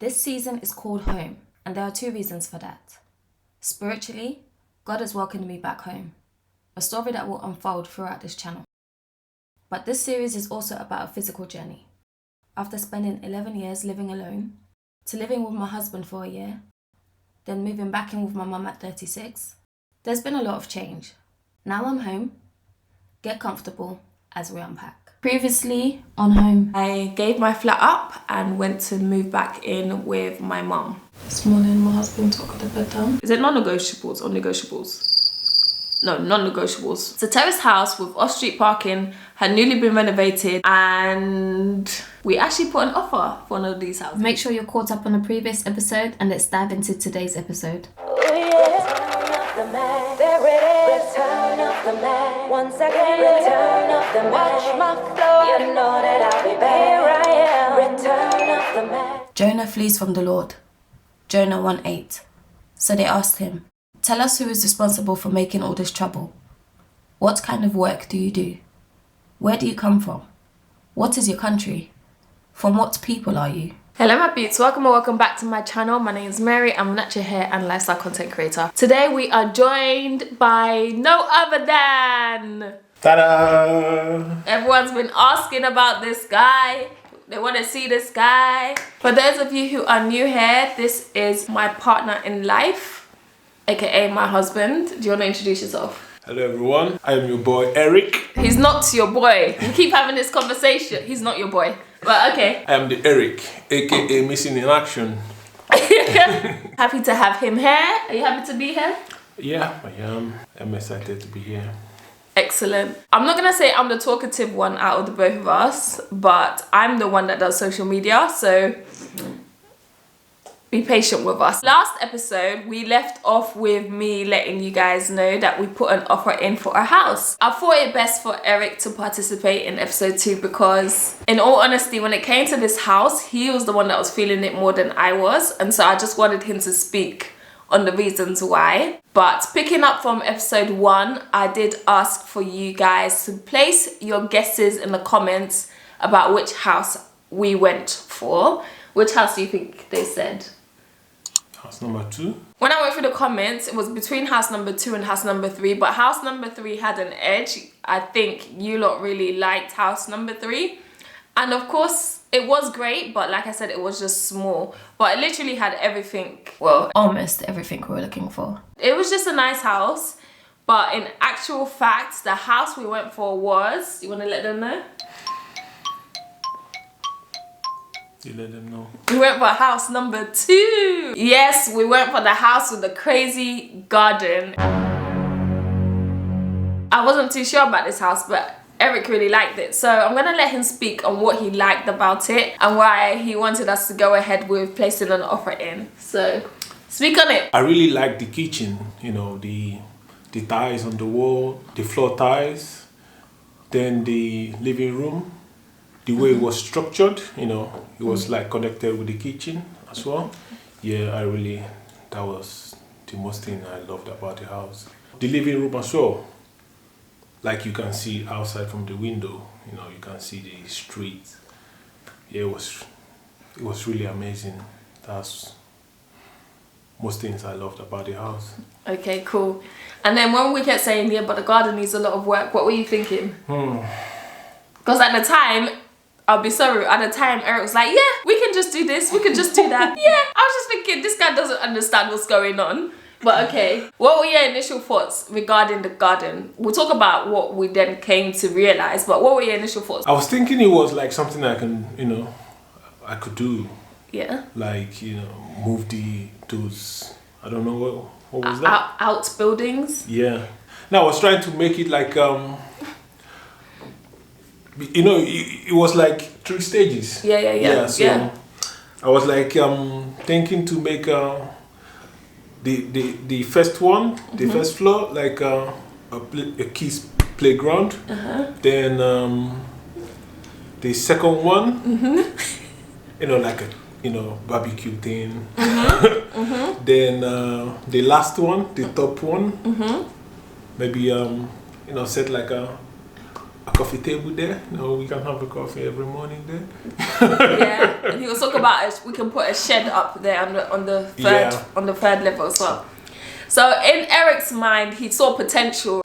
This season is called Home, and there are 2 reasons for that. Spiritually, God has welcomed me back home, a story that will unfold throughout this channel. But this series is also about a physical journey. After spending 11 years living alone, to living with my husband for a year, then moving back in with my mum at 36, there's been a lot of change. Now I'm home. Get comfortable as we unpack. Previously on Home, I gave my flat up and went to move back in with my mum. This morning my husband took the bed down. Is it non-negotiables or negotiables? No, non-negotiables. It's a terrace house with off-street parking, had newly been renovated, and we actually put an offer for one of these houses. Make sure you're caught up on the previous episode, and let's dive into today's episode. There it is. Return of the man. Once again, return of the man. Watch my flow. You know that I'll be back. Here I am. Return of the man. Jonah flees from the Lord. Jonah 1:8. So they asked him, "Tell us who is responsible for making all this trouble. What kind of work do you do? Where do you come from? What is your country? From what people are you?" Hello my beauts, welcome back to my channel. My name is Mary. I'm a natural hair and lifestyle content creator. Today we are joined by no other than... Ta-da! Everyone's been asking about this guy. They want to see this guy. For those of you who are new here, this is my partner in life, aka my husband. Do you want to introduce yourself? Hello everyone, I am your boy Eric. He's not your boy. You keep having this conversation. He's not your boy. But okay. I am the Eric, aka Missing in Action. Happy to have him here. Are you happy to be here? Yeah, I am. I'm excited to be here. Excellent. I'm not gonna say I'm the talkative one out of the both of us, but I'm the one that does social media, so be patient with us. Last episode, we left off with me letting you guys know that we put an offer in for a house. I thought it best for Eric to participate in episode 2 because, in all honesty, when it came to this house, he was the one that was feeling it more than I was, and so I just wanted him to speak on the reasons why. But picking up from episode 1, I did ask for you guys to place your guesses in the comments about which house we went for. Which house do you think they said? House number 2. When I went through the comments, it was between house number 2 and house number 3, but house number 3 had an edge. I think you lot really liked house number 3. And of course, it was great, but like I said, it was just small. But it literally had everything, well, Almost everything we were looking for. it was just a nice house. But in actual fact, the house we went for was, you want to let them know? You let them know. We went for house number 2. Yes, we went for the house with the crazy garden. I wasn't too sure about this house, but Eric really liked it. So I'm gonna let him speak on what he liked about it and why he wanted us to go ahead with placing an offer in. So speak on it. I really like the kitchen, you know, the tiles on the wall, the floor tiles, then the living room, the way it was structured, you know, it was like connected with the kitchen as well. Yeah, that was the most thing I loved about the house. The living room as well, like you can see outside from the window, you know, you can see the street. Yeah, it was really amazing. That's most things I loved about the house. Okay, cool. And then when we kept saying, yeah, but the garden needs a lot of work, what were you thinking? Because at the time, I'll be sorry, at the time Eric was like, yeah, we can just do this, we can just do that. Yeah, I was just thinking, this guy doesn't understand what's going on. But okay, what were your initial thoughts regarding the garden? We'll talk about what we then came to realize, but what were your initial thoughts? I was thinking it was like something I can, you know, I could do. Yeah. Like, you know, move those, I don't know, what was that? Outbuildings? Yeah. Now I was trying to make it like, you know, it was like 3 stages. Yeah. So I was like thinking to make the first one, the first floor, like a kids playground. Then the second one, you know, like a barbecue thing. Then the last one, the top one, maybe set like a a coffee table there. We can have a coffee every morning there. Yeah, and he was talking about we can put a shed up there on the third level as well. So in Eric's mind, he saw potential.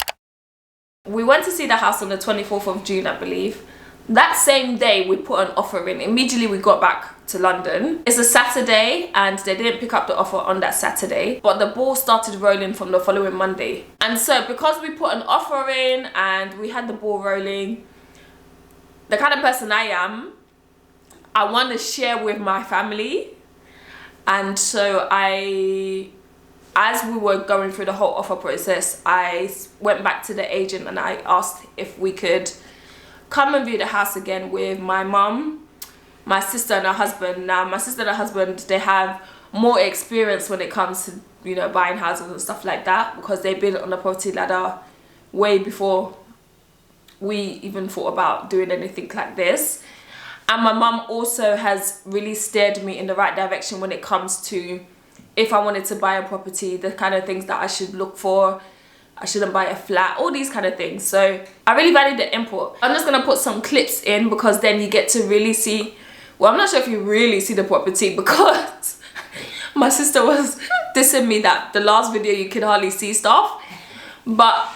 We went to see the house on the 24th of June, I believe. That same day, we put an offer in. Immediately, we got back to London. It's a Saturday, and they didn't pick up the offer on that Saturday. But the ball started rolling from the following Monday. And so, because we put an offer in and we had the ball rolling, the kind of person I am, I want to share with my family. And so as we were going through the whole offer process, I went back to the agent and I asked if we could come and view the house again with my mum, my sister and her husband. Now, my sister and her husband, they have more experience when it comes to, buying houses and stuff like that, because they've been on the property ladder way before we even thought about doing anything like this. And my mum also has really steered me in the right direction when it comes to if I wanted to buy a property, the kind of things that I should look for. I shouldn't buy a flat, all these kind of things. So I really value the input. I'm just gonna put some clips in because then you get to really see, well, I'm not sure if you really see the property because my sister was dissing me that the last video you could hardly see stuff. But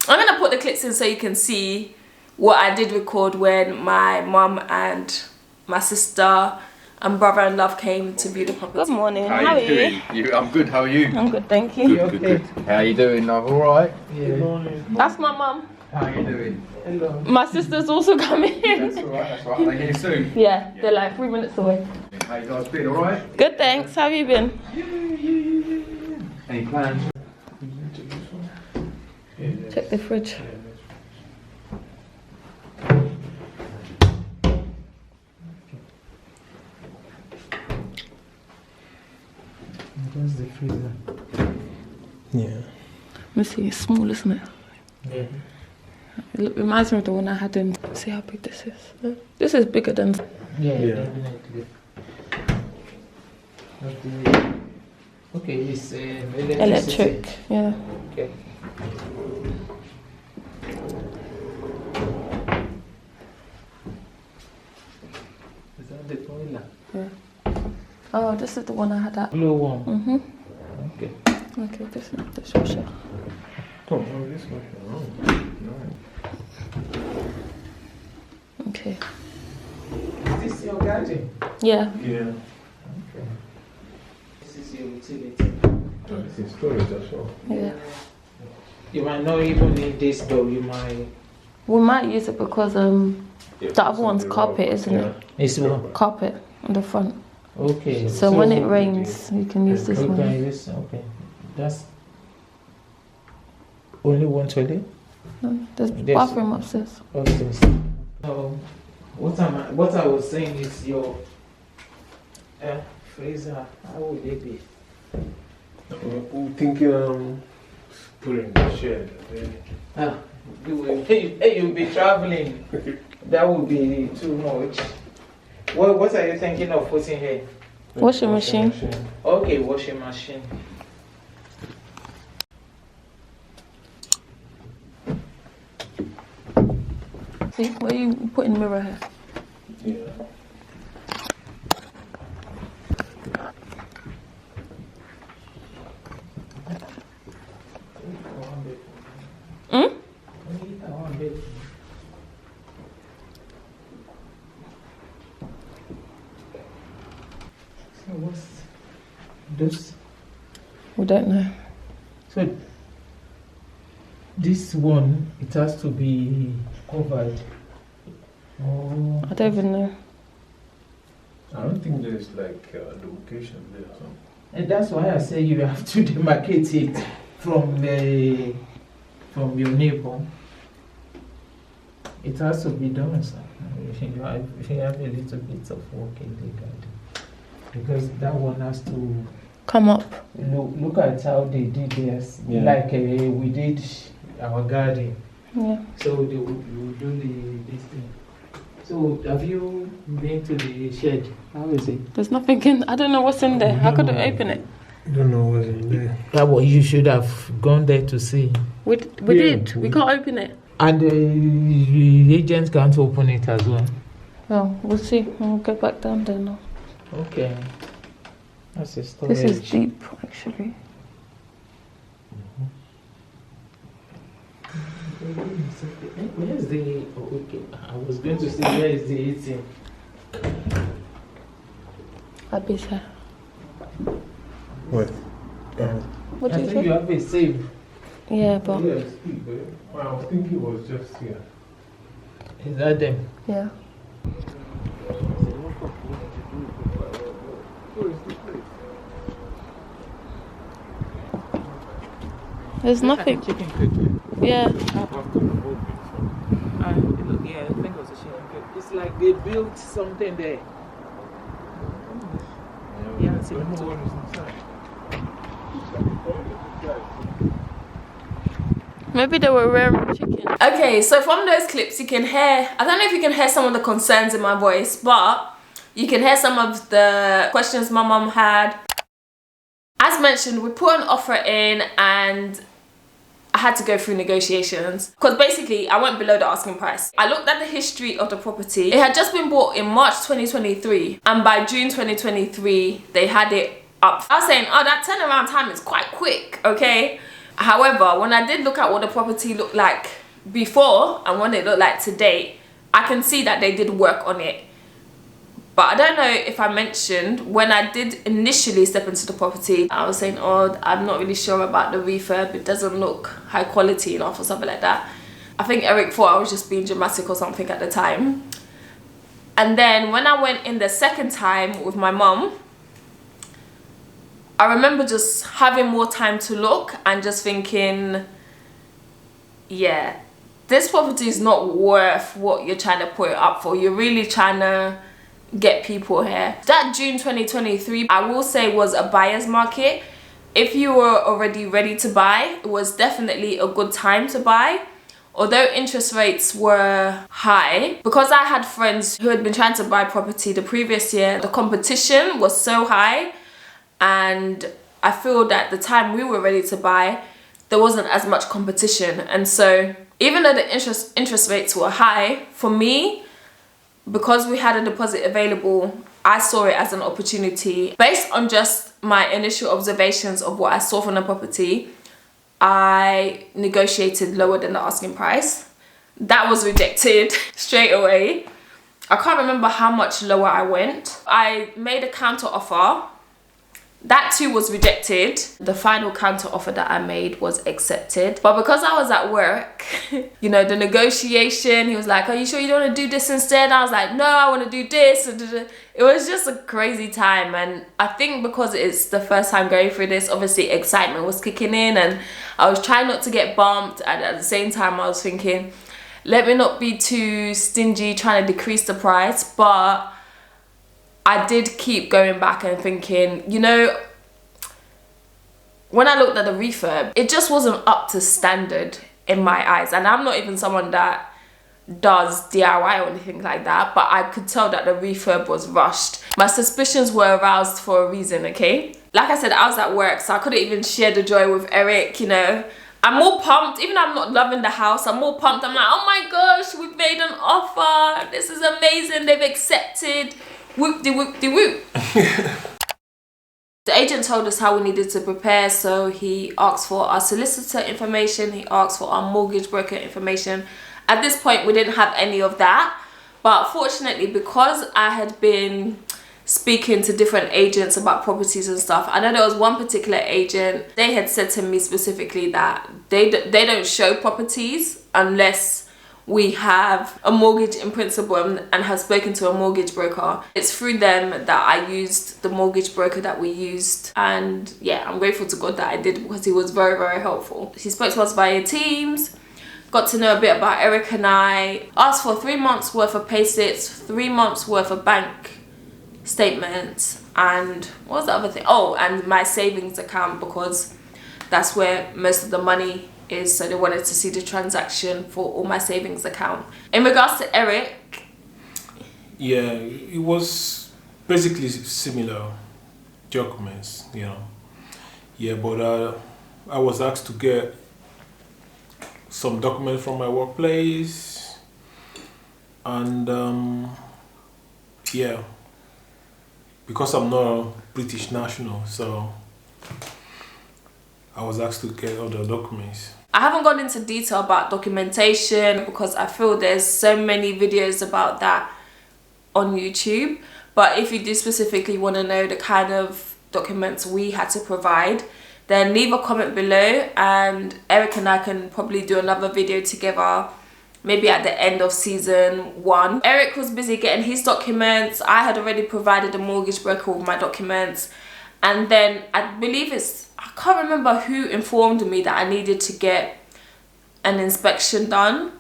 I'm gonna put the clips in so you can see what I did record when my mum and my sister and brother-in-law came to view the property. Good morning. How are you? I'm good. How are you? I'm good, thank you. Good. How you doing, love? All right? Yeah. Good morning. That's my mum. How you doing? Hello. My sister's also coming in. That's all right. Are they here soon? Yeah, they're like 3 minutes away. How you guys been? All right? Good, thanks. How have you been? Any plans? Check the fridge. That's the freezer. Yeah. Let me see, it's small, isn't it? Yeah. It reminds me of the one I had in. See how big this is. This is bigger than. Yeah, Yeah. definitely. Okay, it's Electric. Yeah. Okay. Is that the boiler? Yeah. Oh, this is the one I had at. Blue one. Mm-hmm. Okay. Okay, this is the washer. Oh, this one. Oh, nice. Okay. Is this your garden? Yeah. Yeah. Okay. This is your utility. It's in storage as well. Yeah. You might not even need this though, you might. We might use it because the other one's carpet, isn't it? It's one. Carpet on the front. Okay. So when it rains, you can use this You one. can use, okay. That's only one toilet? No, there's Yes. bathroom upstairs. Upstairs. So what I was saying is your freezer, how would it be? We think put it in the shed. You'll be traveling. That would be too much. What are you thinking of putting here? Washing machine. Okay, washing machine. See, where you putting mirror here? Yeah. Hmm? So what's this? We don't know. So this one, it has to be covered. Oh, I don't even know. I don't think there's like a location there. So. and that's why I say you have to demarcate it from your neighbor. It has to be done, sir. If you have a little bit of work in the garden, because that one has to Come up. look at how they did theirs. Yeah. Like we did our garden. Yeah. So they will do this thing. So have you been to the shed? How is it? There's nothing in. I don't know what's in there. How could I open it? Don't know what's in there. That what you should have gone there to see. We did. We can't open it. And the agent can't open it as well. Well, we'll see. We'll get back down there now. Okay. That's a storage. This is deep, actually. Where's the... Oh, okay. I was going to say, where is the eating? I'll be there. What? What do I you think think? you have a save. Yeah, but... Yeah, it's big, but I was thinking it was just here. Is that them? Yeah. There's nothing. Chicken coop. Yeah. Yeah, I think it was a chicken coop. It's like they built something there. Yeah, it's even more. Maybe they were rearing chicken. Okay, so from those clips you can hear, I don't know if you can hear some of the concerns in my voice, but you can hear some of the questions my mum had. As mentioned, we put an offer in and I had to go through negotiations because basically I went below the asking price. I looked at the history of the property. It had just been bought in March 2023 and by June 2023 they had it up. I was saying, oh, that turnaround time is quite quick, okay? However, when I did look at what the property looked like before and what it looked like today, I can see that they did work on it. But I don't know if I mentioned, when I did initially step into the property, I was saying, oh, I'm not really sure about the refurb. It doesn't look high quality enough or something like that. I think Eric thought I was just being dramatic or something at the time. And then when I went in the second time with my mum, I remember just having more time to look and just thinking, yeah, this property is not worth what you're trying to put it up for. You're really trying to get people here. That June 2023, I will say, was a buyer's market. If you were already ready to buy, it was definitely a good time to buy. Although interest rates were high, because I had friends who had been trying to buy property the previous year, the competition was so high, and I feel that the time we were ready to buy, there wasn't as much competition. And so even though the interest rates were high, for me, because we had a deposit available, I saw it as an opportunity. Based on just my initial observations of what I saw from the property, I negotiated lower than the asking price. That was rejected straight away. I can't remember how much lower I went. I made a counter offer. That too was rejected. The final counter offer that I made was accepted. But because I was at work, you know, the negotiation, he was like, are you sure you don't want to do this instead? I was like, no, I want to do this. It was just a crazy time. And I think because it's the first time going through this, obviously excitement was kicking in and I was trying not to get bumped. And at the same time, I was thinking, let me not be too stingy trying to decrease the price. But I did keep going back and thinking, you know, when I looked at the refurb, it just wasn't up to standard in my eyes. And I'm not even someone that does DIY or anything like that, but I could tell that the refurb was rushed. My suspicions were aroused for a reason, okay? Like I said, I was at work, so I couldn't even share the joy with Eric, you know. I'm more pumped, even though I'm not loving the house, I'm more pumped. I'm like, oh my gosh, we've made an offer. This is amazing, they've accepted. Whoop-de-whoop-de-whoop. The agent told us how we needed to prepare, so he asked for our solicitor information, he asked for our mortgage broker information. At this point, we didn't have any of that, but fortunately, because I had been speaking to different agents about properties and stuff, I know there was one particular agent, they had said to me specifically that they don't show properties unless we have a mortgage in principle and have spoken to a mortgage broker. It's through them that I used the mortgage broker that we used, and yeah, I'm grateful to God that I did because he was very, very helpful. He spoke to us via Teams, got to know a bit about Eric and I, asked for 3 months worth of payslips, 3 months worth of bank statements, and what was the other thing? Oh, and my savings account, because that's where most of the money is, so they wanted to see the transaction for all my savings account. In regards to Eric, yeah, it was basically similar documents, you know. Yeah, but I was asked to get some documents from my workplace, and yeah, because I'm not a British national, so I was asked to get all the documents. I haven't gone into detail about documentation because I feel there's so many videos about that on YouTube. But if you do specifically want to know the kind of documents we had to provide, then leave a comment below and Eric and I can probably do another video together, maybe at the end of season 1. Eric was busy getting his documents. I had already provided a mortgage broker with my documents. And then I believe I can't remember who informed me that I needed to get an inspection done.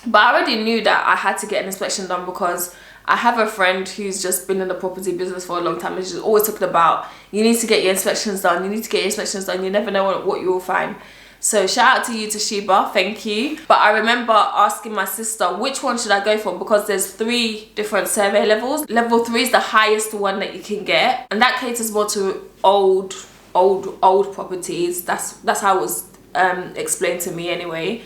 But I already knew that I had to get an inspection done because I have a friend who's just been in the property business for a long time and she's always talking about, you need to get your inspections done, you need to get your inspections done, you never know what you will find. So shout out to you, Toshiba, thank you. But I remember asking my sister, which one should I go for? Because there's 3 different survey levels. Level 3 is the highest one that you can get. And that caters more to old properties. That's how it was explained to me anyway.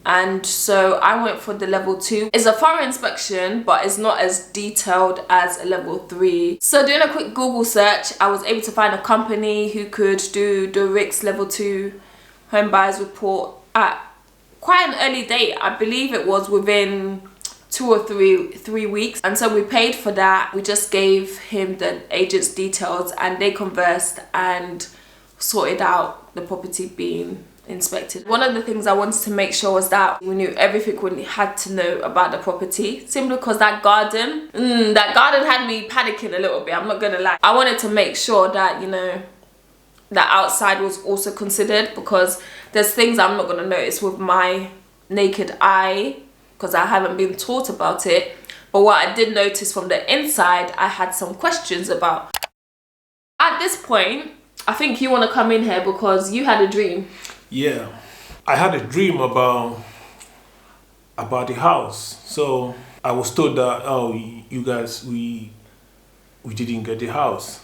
And so I went for the level 2. It's a thorough inspection, but it's not as detailed as a level 3. So doing a quick Google search, I was able to find a company who could do the RICS level 2 home buyers report at quite an early date. I believe it was within 2 or 3 weeks. And so we paid for that. We just gave him the agent's details and they conversed and sorted out the property being inspected. One of the things I wanted to make sure was that we knew everything we had to know about the property, simply because that garden had me panicking a little bit, I'm not gonna lie. I wanted to make sure that, you know, that outside was also considered, because there's things I'm not gonna notice with my naked eye because I haven't been taught about it, but what I did notice from the inside I had some questions about. At this point, I think you want to come in here because you had a dream. Yeah, I had a dream about the house. So I was told that, oh, you guys, we didn't get the house.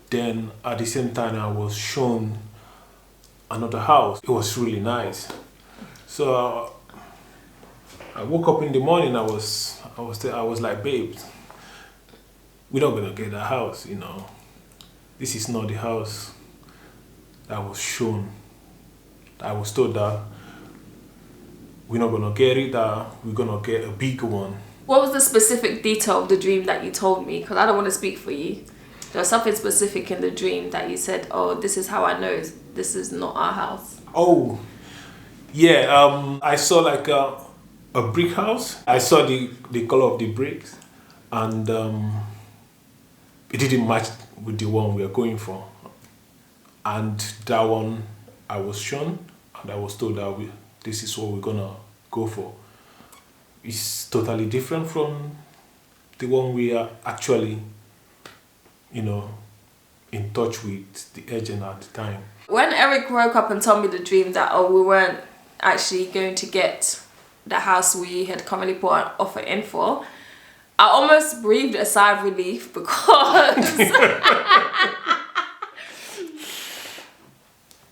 Then at the same time I was shown another house. It was really nice. So I woke up in the morning. I was like, babe, we're not gonna get that house. You know, this is not the house that was shown. I was told that we're not gonna get it, that we're gonna get a bigger one. What was the specific detail of the dream that you told me? Because I don't want to speak for you. There was something specific in the dream that you said, oh, this is how I know this is not our house. Oh, yeah, I saw like a brick house. I saw the color of the bricks, and it didn't match with the one we are going for. And that one I was shown, and I was told that this is what we're gonna go for. It's totally different from the one we are actually, you know, in touch with the agent at the time. When Eric woke up and told me the dream that, oh, we weren't actually going to get the house we had currently put an offer in for, I almost breathed a sigh of relief because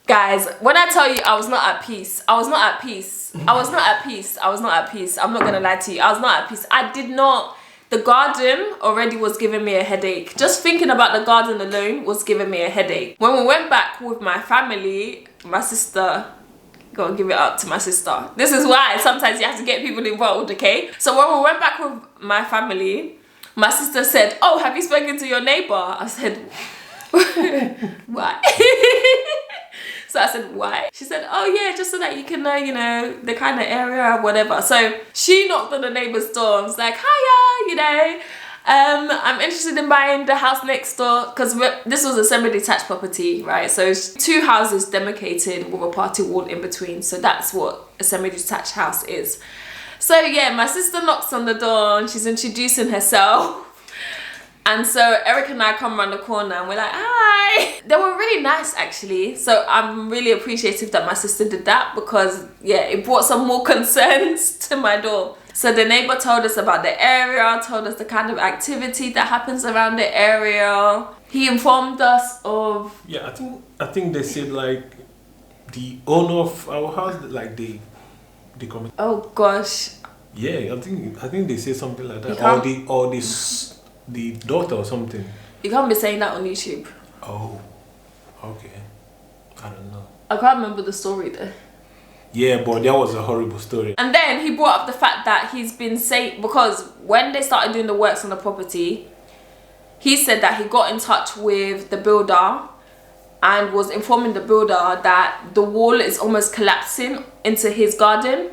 guys, when I tell you I was not at peace, I was not at peace. I was not at peace. I was not at peace. I'm not gonna lie to you. I was not at peace. I did not. The garden already was giving me a headache. Just thinking about the garden alone was giving me a headache. When we went back with my family, my sister, gotta give it up to my sister. This is why sometimes you have to get people involved, okay? So when we went back with my family, my sister said, oh, have you spoken to your neighbor? I said, why? So I said, why? She said, oh yeah, just so that you can know, you know, the kind of area or whatever. So she knocked on the neighbor's door and was like, hiya, you know, I'm interested in buying the house next door, because this was a semi-detached property, right? So 2 houses demarcated with a party wall in between. So that's what a semi-detached house is. So yeah, my sister knocks on the door and she's introducing herself. And so Eric and I come around the corner and we're like, hi. They were really nice actually. So I'm really appreciative that my sister did that, because yeah, it brought some more concerns to my door. So the neighbor told us about the area, told us the kind of activity that happens around the area. He informed us of... Yeah, I think they said like the owner of our house, like the Oh gosh. yeah, I think they say something like You that, can't- the daughter or something. You can't be saying that on YouTube. Oh, okay. I don't know. I can't remember the story though. Yeah, but that was a horrible story. And then he brought up the fact that he's been saying, because when they started doing the works on the property, he said that he got in touch with the builder and was informing the builder that the wall is almost collapsing into his garden.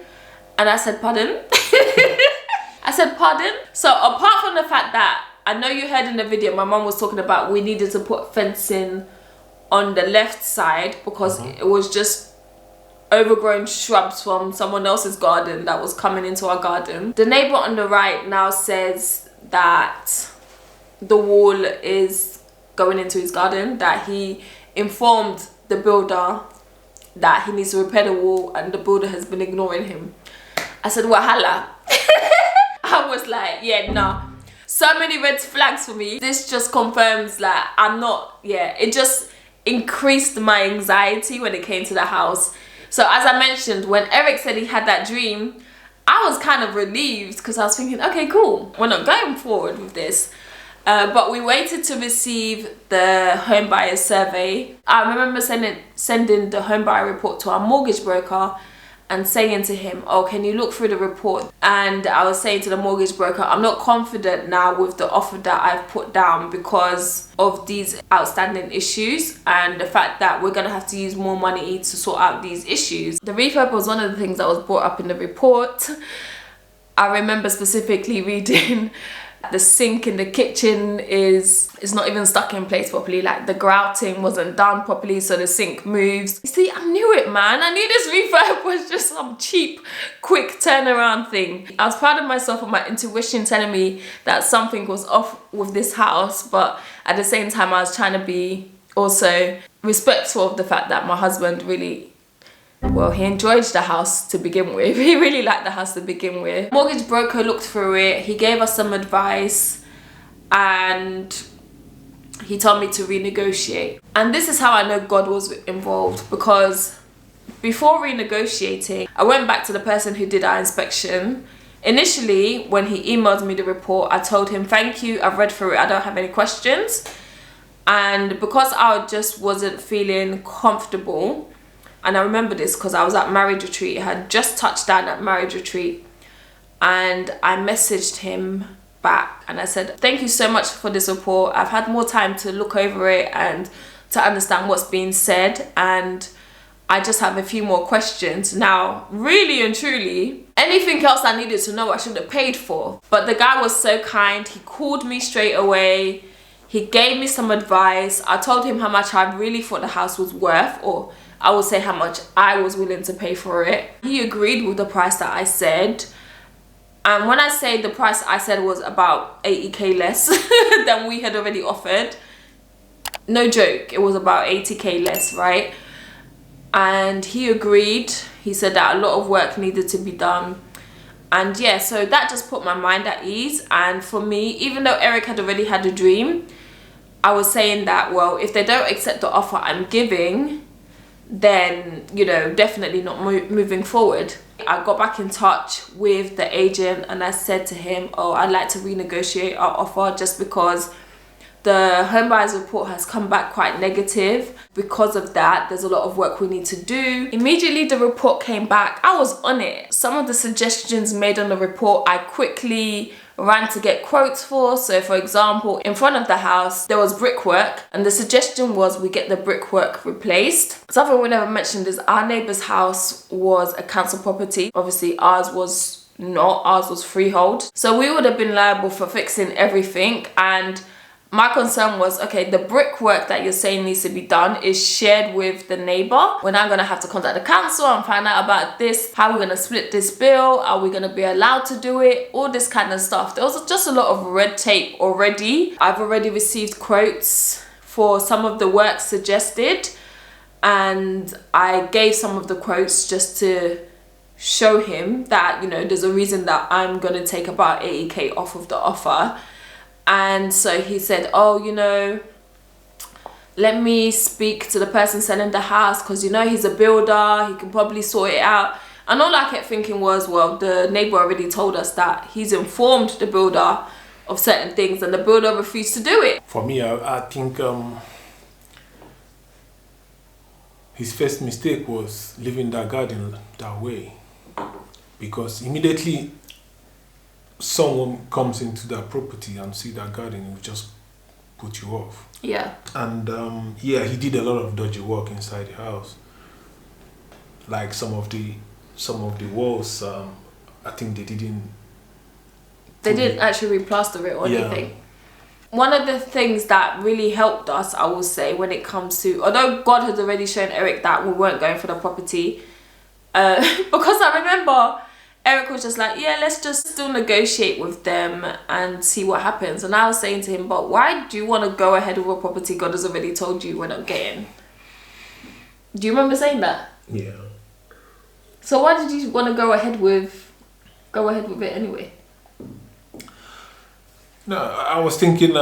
And I said, pardon? I said, pardon? So apart from the fact that, I know you heard in the video, my mum was talking about we needed to put fencing on the left side because it was just overgrown shrubs from someone else's garden that was coming into our garden. The neighbor on the right now says that the wall is going into his garden, that he informed the builder that he needs to repair the wall and the builder has been ignoring him. I said, wahala. I was like, yeah, nah. So many red flags for me. This just confirms like I'm not, yeah, it just increased my anxiety when it came to the house. So as I mentioned, when Eric said he had that dream, I was kind of relieved because I was thinking, okay, cool, we're not going forward with this. But we waited to receive the home buyer survey. I remember sending the home buyer report to our mortgage broker and saying to him, oh, can you look through the report? And I was saying to the mortgage broker, I'm not confident now with the offer that I've put down because of these outstanding issues and the fact that we're going to have to use more money to sort out these issues. The refurb was one of the things that was brought up in the report. I remember specifically reading the sink in the kitchen is not even stuck in place properly, like the grouting wasn't done properly so the sink moves. You see, I knew it, man. I knew this refurb was just some cheap, quick turnaround thing. I was proud of myself for my intuition telling me that something was off with this house, but at the same time I was trying to be also respectful of the fact that my husband really, well, he enjoyed the house to begin with. He really liked the house to begin with. Mortgage broker looked through it. He gave us some advice and he told me to renegotiate. And this is how I know God was involved, because before renegotiating, I went back to the person who did our inspection. Initially, when he emailed me the report, I told him, thank you, I've read through it, I don't have any questions. And because I just wasn't feeling comfortable, and I remember this because I was at marriage retreat. I had just touched down at marriage retreat and I messaged him back and I said, thank you so much for this report. I've had more time to look over it and to understand what's being said, and I just have a few more questions. Now, really and truly, anything else I needed to know I should have paid for. But the guy was so kind. He called me straight away. He gave me some advice. I told him how much I really thought the house was worth, or I would say how much I was willing to pay for it. He agreed with the price that I said. And when I say the price I said was about 80k less than we had already offered, no joke, it was about 80k less, right? And he agreed. He said that a lot of work needed to be done. And yeah, so that just put my mind at ease. And for me, even though Eric had already had a dream, I was saying that, well, if they don't accept the offer I'm giving, then, you know, definitely not moving forward. I got back in touch with the agent and I said to him, oh, I'd like to renegotiate our offer just because the home buyer's report has come back quite negative. Because of that, there's a lot of work we need to do. Immediately the report came back, I was on it. Some of the suggestions made on the report, I quickly ran to get quotes for. So for example, in front of the house, there was brickwork and the suggestion was we get the brickwork replaced. Something we never mentioned is our neighbour's house was a council property. Obviously ours was not, ours was freehold. So we would have been liable for fixing everything, and my concern was, okay, the brickwork that you're saying needs to be done is shared with the neighbour. We're now going to have to contact the council and find out about this. How are we going to split this bill? Are we going to be allowed to do it? All this kind of stuff. There was just a lot of red tape already. I've already received quotes for some of the work suggested. And I gave some of the quotes just to show him that, you know, there's a reason that I'm going to take about 80k off of the offer. And so he said, oh, you know, let me speak to the person selling the house because, you know, he's a builder, he can probably sort it out. And all I kept thinking was, well, the neighbor already told us that he's informed the builder of certain things and the builder refused to do it. For me, I think his first mistake was leaving that garden that way, because immediately someone comes into that property and see that garden, it will just put you off. Yeah. And yeah, he did a lot of dodgy work inside the house. Like some of the walls, I think they didn't actually replaster it or Yeah. anything. One of the things that really helped us, I will say, when it comes to, although God had already shown Eric that we weren't going for the property, because I remember Eric was just like, yeah, let's just still negotiate with them and see what happens. And I was saying to him, but why do you want to go ahead with a property God has already told you we're not getting? Do you remember saying that? Yeah. So why did you want to go ahead with it anyway? No, I was thinking,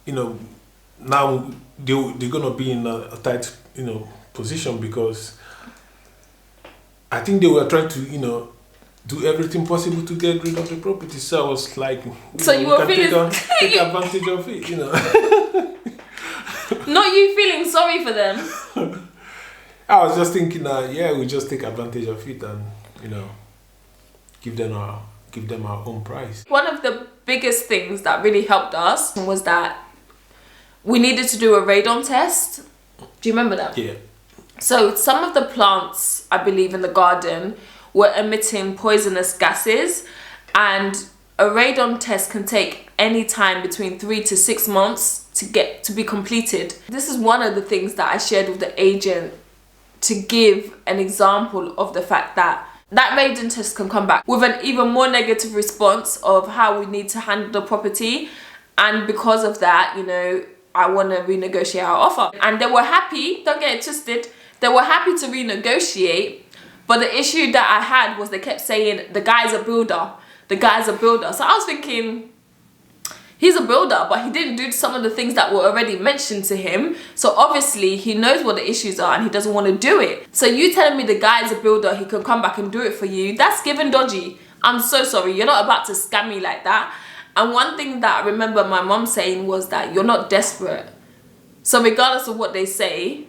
you know, now they're gonna be in a tight, you know, position, because I think they were trying to, you know, do everything possible to get rid of the property. So I was like, You were feeling take advantage of it, you know. Not you feeling sorry for them. I was just thinking, yeah, we just take advantage of it and, you know, give them our own price. One of the biggest things that really helped us was that we needed to do a radon test. Do you remember that? Yeah. So some of the plants, I believe, in the garden were emitting poisonous gases, and a radon test can take any time between 3 to 6 months to be completed. This is one of the things that I shared with the agent to give an example of the fact that radon test can come back with an even more negative response of how we need to handle the property. And because of that, you know, I want to renegotiate our offer. And they were happy, don't get it twisted, they were happy to renegotiate. But the issue that I had was they kept saying, the guy's a builder, the guy's a builder. So I was thinking, he's a builder, but he didn't do some of the things that were already mentioned to him. So obviously he knows what the issues are and he doesn't want to do it. So you telling me the guy's a builder, he can come back and do it for you, that's giving dodgy. I'm so sorry, you're not about to scam me like that. And one thing that I remember my mom saying was that you're not desperate. So regardless of what they say,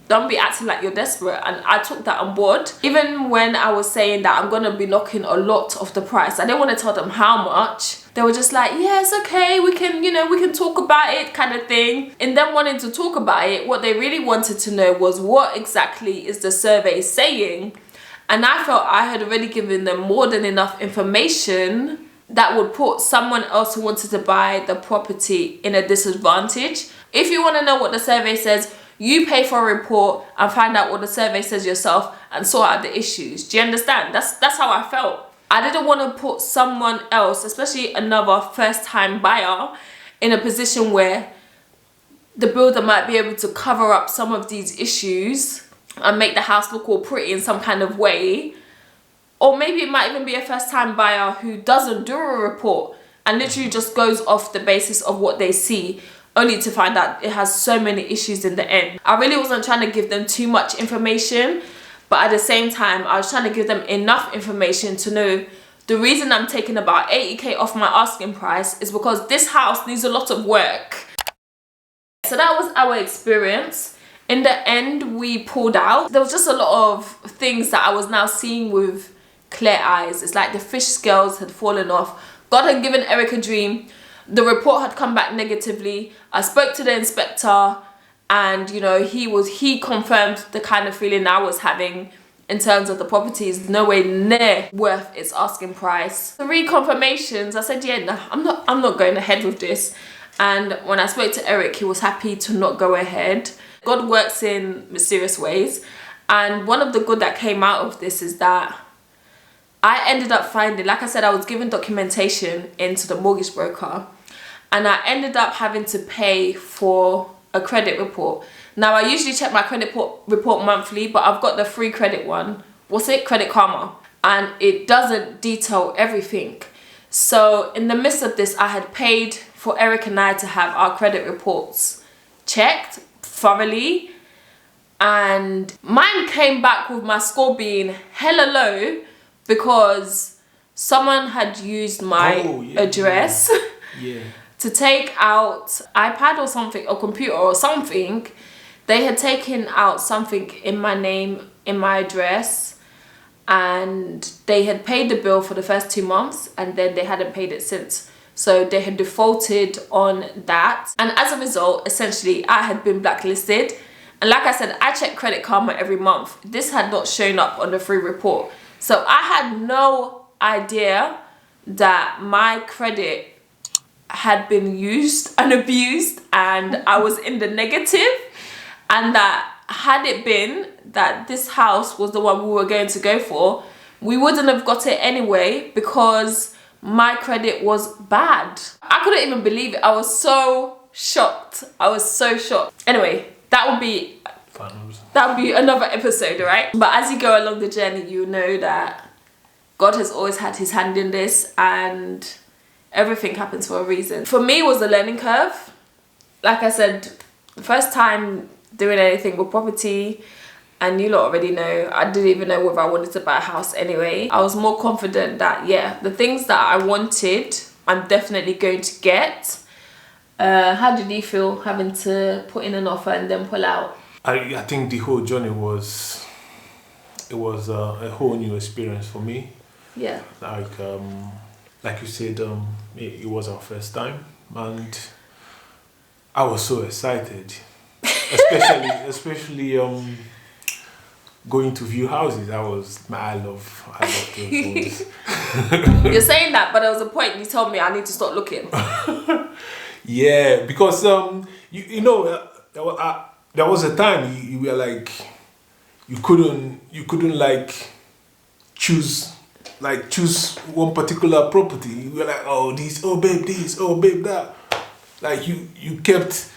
don't be acting like you're desperate. And I took that on board. Even when I was saying that I'm gonna be knocking a lot off the price, I didn't want to tell them how much. They were just like, yeah, it's okay, we can talk about it, kind of thing. And then wanting to talk about it, what they really wanted to know was, what exactly is the survey saying? And I felt I had already given them more than enough information that would put someone else who wanted to buy the property in a disadvantage. If you want to know what the survey says, you pay for a report and find out what the survey says yourself and sort out the issues. Do you understand? That's how I felt. I didn't want to put someone else, especially another first-time buyer, in a position where the builder might be able to cover up some of these issues and make the house look all pretty in some kind of way. Or maybe it might even be a first-time buyer who doesn't do a report and literally just goes off the basis of what they see, only to find out it has so many issues in the end. I really wasn't trying to give them too much information, but at the same time, I was trying to give them enough information to know the reason I'm taking about 80k off my asking price is because this house needs a lot of work. So that was our experience. In the end, we pulled out. There was just a lot of things that I was now seeing with clear eyes. It's like the fish scales had fallen off. God had given Eric a dream. The report had come back negatively. I spoke to the inspector and, you know, he confirmed the kind of feeling I was having in terms of the property is nowhere near worth its asking price. 3 confirmations, I said, yeah, no, I'm not going ahead with this. And when I spoke to Eric, he was happy to not go ahead. God works in mysterious ways. And one of the good that came out of this is that I ended up finding, like I said, I was given documentation into the mortgage broker, and I ended up having to pay for a credit report. Now, I usually check my credit report monthly, but I've got the free credit one. What's it? Credit Karma. And it doesn't detail everything. So in the midst of this, I had paid for Eric and I to have our credit reports checked thoroughly, and mine came back with my score being hella low because someone had used my address to take out iPad or something, or computer or something. They had taken out something in my name, in my address, and they had paid the bill for the first 2 months and then they hadn't paid it since. So they had defaulted on that, and as a result, essentially, I had been blacklisted. And like I said, I check Credit Karma every month. This had not shown up on the free report. So I had no idea that my credit had been used and abused and I was in the negative, and that had it been that this house was the one we were going to go for, we wouldn't have got it anyway because my credit was bad. I couldn't even believe it. I was so shocked. I was so shocked. Anyway, that would be another episode, right? But as you go along the journey, you know that God has always had his hand in this, and everything happens for a reason. For me, it was a learning curve. Like I said, the first time doing anything with property, and you lot already know, I didn't even know whether I wanted to buy a house anyway. I was more confident that, yeah, the things that I wanted, I'm definitely going to get. How did you feel having to put in an offer and then pull out? I think the whole journey was a whole new experience for me. Yeah. Like you said, it was our first time, and I was so excited, especially going to view houses. I love those. You're saying that, but there was a point you told me I need to start looking. Yeah, because there was a time you were like, you couldn't like choose one particular property. You were like, oh babe this, oh babe that. Like you kept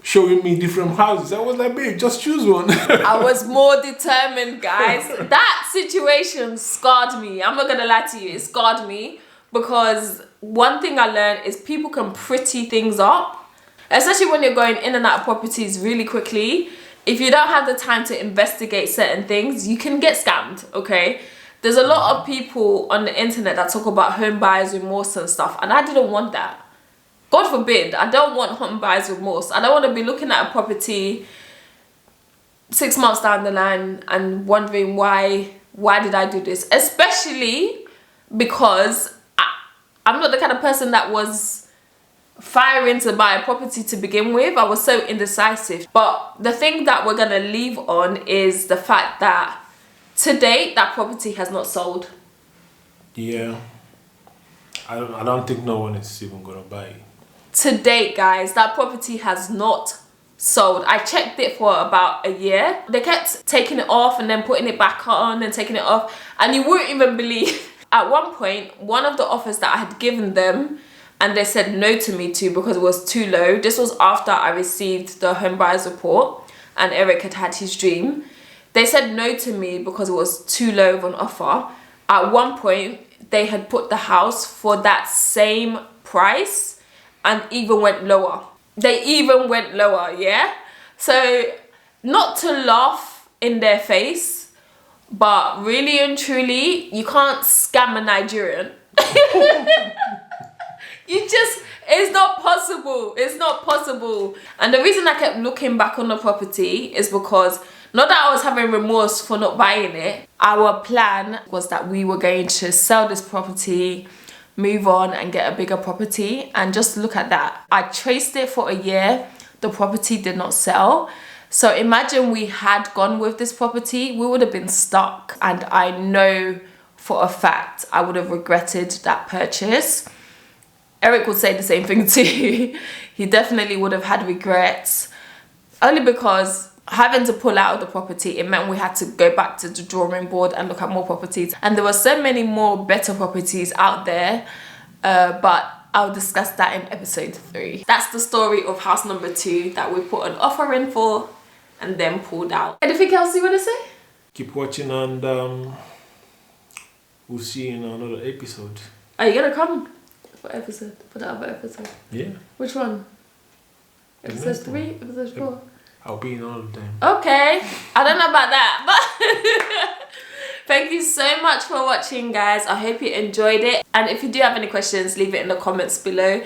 showing me different houses. I was like, babe, just choose one. I was more determined, guys. That situation scarred me. I'm not gonna lie to you, it scarred me, because one thing I learned is people can pretty things up, especially when you're going in and out of properties really quickly. If you don't have the time to investigate certain things, you can get scammed, okay? There's a lot of people on the internet that talk about home buyer's remorse and stuff, and I didn't want that. God forbid, I don't want home buyer's remorse. I don't want to be looking at a property 6 months down the line and wondering why did I do this? Especially because I'm not the kind of person that was firing to buy a property to begin with. I was so indecisive. But the thing that we're going to leave on is the fact that to date, that property has not sold. Yeah. I don't think no one is even going to buy it. To date, guys, that property has not sold. I checked it for about a year. They kept taking it off and then putting it back on and taking it off. And you wouldn't even believe. At one point, one of the offers that I had given them, and they said no to me too because it was too low. This was after I received the home buyer's report and Eric had had his dream. They said no to me because it was too low of an offer. At one point, they had put the house for that same price and even went lower. They even went lower, yeah? So, not to laugh in their face, but really and truly, you can't scam a Nigerian. It's not possible. It's not possible. And the reason I kept looking back on the property is because, not that I was having remorse for not buying it, our plan was that we were going to sell this property, move on and get a bigger property. And just look at that. I traced it for a year. The property did not sell. So imagine we had gone with this property, we would have been stuck. And I know for a fact I would have regretted that purchase. Eric would say the same thing too. He definitely would have had regrets. Only because having to pull out of the property, it meant we had to go back to the drawing board and look at more properties. And there were so many more better properties out there. But I'll discuss that in episode 3. That's the story of house number 2 that we put an offer in for and then pulled out. Anything else you want to say? Keep watching and we'll see you in another episode. Are you going to come? What episode? For the other episode. Yeah. Which one? The Episode next 3? Episode 4? I'll be in all of them. Okay. I don't know about that, but thank you so much for watching, guys. I hope you enjoyed it. And if you do have any questions, leave it in the comments below.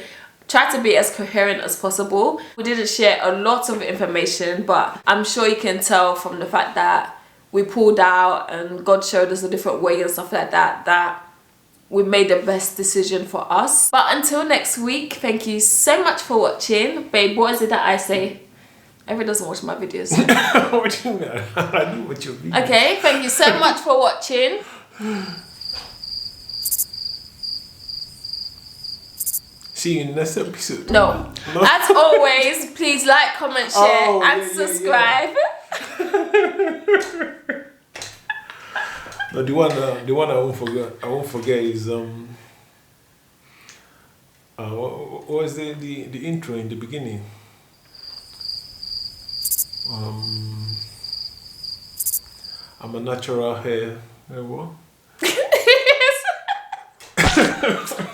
Try to be as coherent as possible. We didn't share a lot of information, but I'm sure you can tell from the fact that we pulled out and God showed us a different way and stuff like that, that we made the best decision for us. But until next week, thank you so much for watching. Babe, what is it that I say? Everyone doesn't watch my videos. What do you mean? I know what you mean. Okay, thank you so much for watching. See you in the next episode. No. As always, please like, comment, share, and subscribe. No, the one I won't forget. I won't forget is what was the intro in the beginning? I'm a natural hair. What?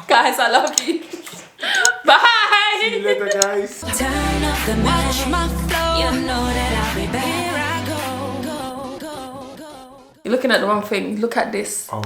Guys, I love you. Bye. See you later, guys. Turn up the watch my flow. You know that I'll be back. Here I go. You're looking at the wrong thing. Look at this. Oh.